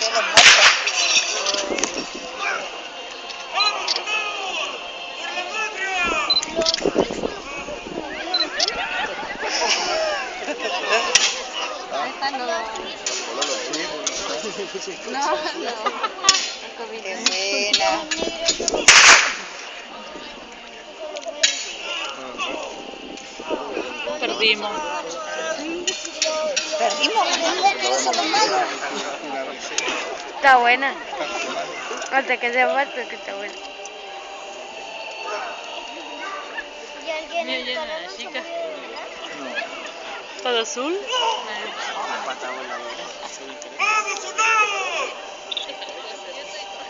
de los muertos. Esta no. No. Qué buena. Perdimos. Perdimos, ¿quiénes son los malos? Está buena. Hasta que se muerto que está buena. ¿Y alguien Mira, en el llena canal de no se chicas. murió de verdad? ¿Todo azul?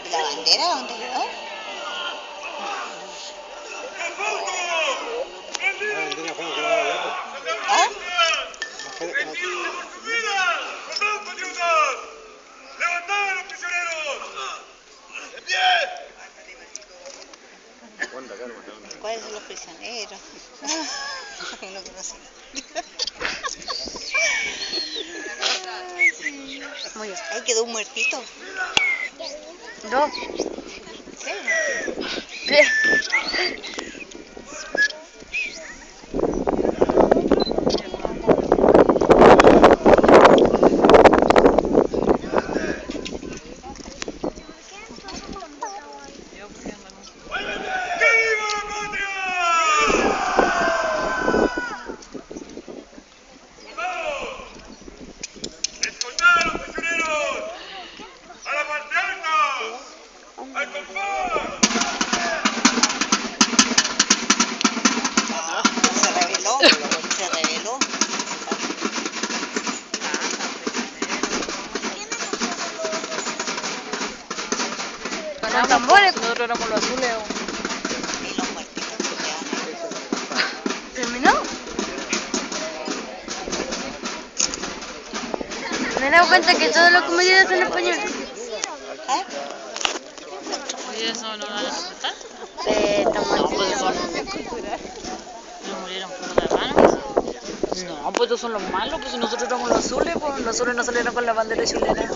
¿Y la bandera dónde quedó? ¿Ah? ¿Cuáles son los prisioneros? No conozco. Muy bien. Ahí quedó un muertito. Dos. ¿Tres? Tres. Se reveló. Con tambores. Nosotros éramos los azules. Y los muertitos se quedan ahí. ¿Terminó? Me he dado cuenta que todos los comediantes son españoles. ¿Eh? ¿Y eso no van a respetar? Estamos No, pues eso no. ¿No murieron por otra mano? No, pues estos son los malos, pues si nosotros éramos los azules no salieron con la bandera chilena.